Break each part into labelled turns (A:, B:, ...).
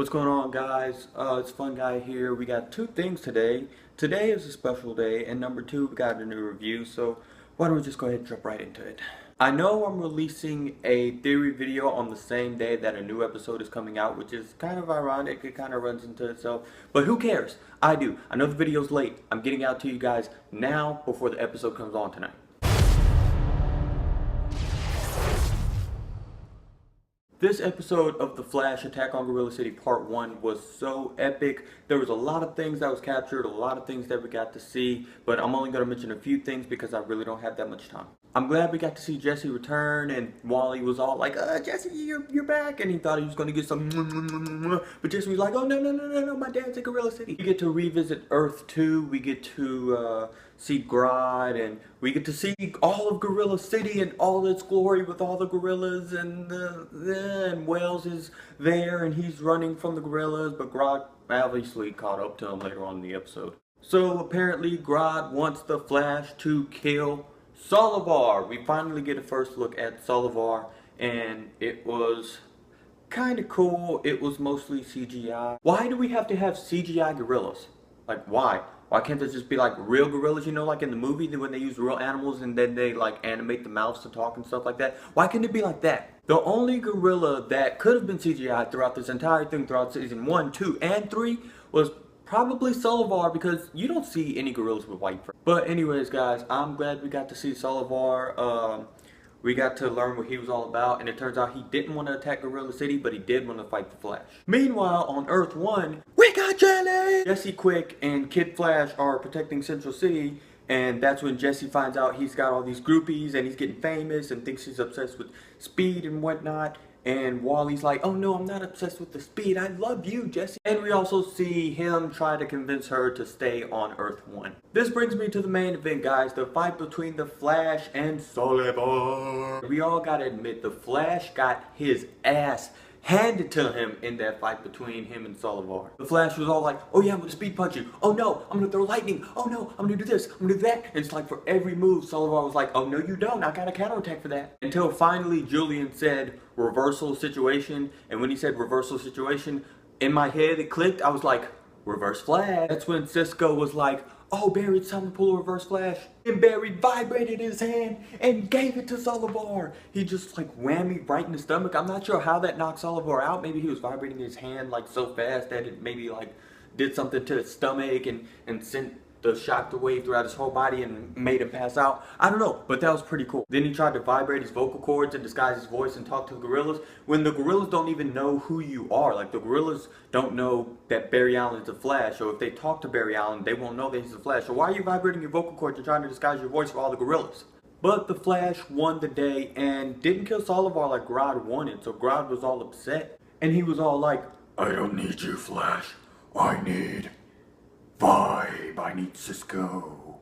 A: What's going on, guys? It's Fun Guy here. We got two things today. Today is a special day, and number two, we got a new review, so why don't we just go ahead and jump right into it. I know I'm releasing a theory video on the same day that a new episode is coming out, which is kind of ironic. It kind of runs into itself, but who cares? I do. I know the video's late. I'm getting out to you guys now before the episode comes on tonight. This episode of The Flash Attack on Gorilla City Part 1 was so epic. There was a lot of things that was captured, a lot of things that we got to see, but I'm only going to mention a few things because I really don't have that much time. I'm glad we got to see Jesse return, and Wally was all like, Jesse, you're back, and he thought he was going to get some, but Jesse was like, oh, no, my dad's in Gorilla City. We get to revisit Earth 2, we get to see Grodd, and we get to see all of Gorilla City in all its glory with all the gorillas, and Wales is there, and he's running from the gorillas, but Grodd obviously caught up to him later on in the episode. So apparently Grodd wants the Flash to kill Solovar. We finally get a first look at Solovar, and it was kind of cool. It was mostly CGI. Why do we have to have CGI gorillas? Like, why? Why can't there just be like real gorillas, you know, like in the movie when they use real animals and then they like animate the mouths to talk and stuff like that? Why can't it be like that? The only gorilla that could have been CGI throughout this entire thing, throughout season 1, 2, and 3 was probably Solovar, because you don't see any gorillas with white fur. But anyways, guys, I'm glad we got to see Solovar. We got to learn what he was all about, and it turns out he didn't want to attack Gorilla City, but he did want to fight the Flash. Meanwhile, on Earth 1, we got Jelly! Jesse Quick and Kid Flash are protecting Central City, and that's when Jesse finds out he's got all these groupies, and he's getting famous, and thinks he's obsessed with speed and whatnot. And Wally's like, oh no, I'm not obsessed with the speed. I love you, Jesse. And we also see him try to convince her to stay on Earth 1. This brings me to the main event, guys. The fight between the Flash and Solovar. We all gotta admit, the Flash got his ass handed to him in that fight between him and Solovar. The Flash was all like, oh yeah, I'm gonna speed punch you. Oh no, I'm gonna throw lightning. Oh no, I'm gonna do this. I'm gonna do that. And it's like for every move, Solovar was like, oh no you don't. I got a counterattack for that. Until finally Julian said reversal situation. And when he said reversal situation, in my head it clicked. I was like, reverse Flash. That's when Cisco was like, oh Barry, it's time to pull a reverse Flash. And Barry vibrated his hand and gave it to Solovar. He just like whammy right in the stomach. I'm not sure how that knocked Solovar out. Maybe he was vibrating his hand like so fast that it maybe like did something to his stomach and sent the shock wave throughout his whole body and made him pass out. I don't know, but that was pretty cool. Then he tried to vibrate his vocal cords and disguise his voice and talk to the gorillas, when the gorillas don't even know who you are. Like, the gorillas don't know that Barry Allen is the Flash, or if they talk to Barry Allen, they won't know that he's the Flash. So why are you vibrating your vocal cords and trying to disguise your voice for all the gorillas? But the Flash won the day and didn't kill Solovar like Grodd wanted, so Grodd was all upset. And he was all like, I don't need you, Flash. I need vibe. I need Cisco.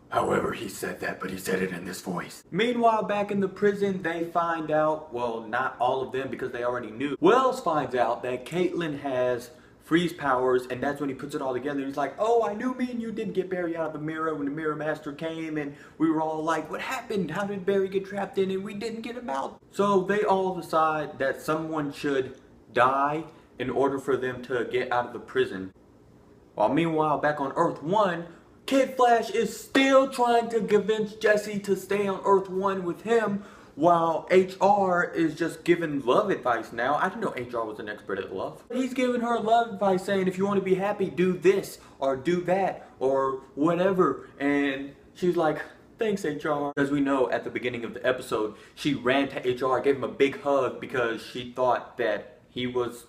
A: However, he said that, but he said it in this voice. Meanwhile, back in the prison, they find out, well, not all of them because they already knew. Wells finds out that Caitlin has freeze powers, and that's when he puts it all together. He's like, oh, I knew me and you didn't get Barry out of the mirror when the Mirror Master came, and we were all like, what happened? How did Barry get trapped in and we didn't get him out? So they all decide that someone should die in order for them to get out of the prison. While meanwhile, back on Earth 1, Kid Flash is still trying to convince Jesse to stay on Earth 1 with him, while HR is just giving love advice now. I didn't know HR was an expert at love. He's giving her love advice saying, if you want to be happy, do this, or do that, or whatever. And she's like, thanks, HR. As we know, at the beginning of the episode, she ran to HR, gave him a big hug because she thought that he was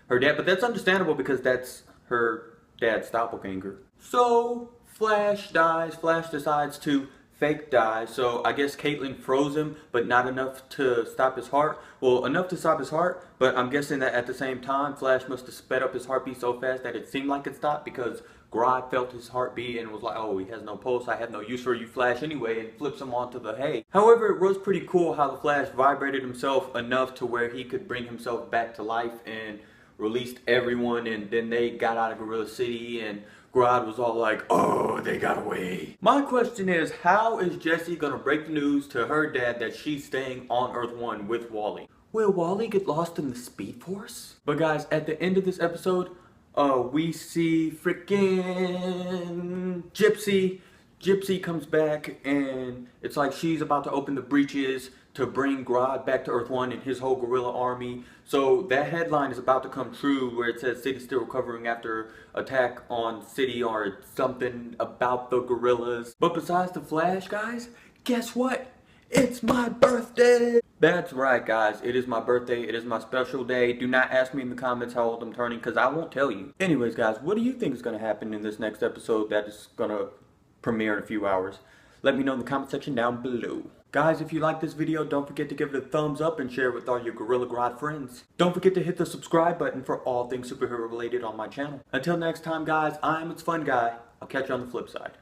A: her dad. But that's understandable because that's her dad's doppelganger. So Flash dies. Flash decides to fake die. So I guess Caitlin froze him, but not enough to stop his heart. Well, enough to stop his heart, but I'm guessing that at the same time, Flash must have sped up his heartbeat so fast that it seemed like it stopped, because Grodd felt his heartbeat and was like, oh, he has no pulse, I have no use for you, Flash, anyway, and flips him onto the hay. However, it was pretty cool how the Flash vibrated himself enough to where he could bring himself back to life and released everyone, and then they got out of Gorilla City, and Grodd was all like, oh, they got away. My question is, how is Jessie gonna break the news to her dad that she's staying on Earth 1 with Wally? will Wally get lost in the Speed Force? But guys, at the end of this episode, we see freaking Gypsy. Gypsy comes back and it's like she's about to open the breaches to bring Grodd back to Earth 1 and his whole gorilla army. So that headline is about to come true where it says city still recovering after attack on city or something about the gorillas. But besides the Flash, guys, guess what? It's my birthday! That's right, guys. It is my birthday. It is my special day. Do not ask me in the comments how old I'm turning because I won't tell you. Anyways, guys, what do you think is going to happen in this next episode that is going to premiere in a few hours? Let me know in the comment section down below. Guys, if you like this video, don't forget to give it a thumbs up and share it with all your Gorilla Grodd friends. Don't forget to hit the subscribe button for all things superhero related on my channel. Until next time, guys, I'm It's Fun Guy. I'll catch you on the flip side.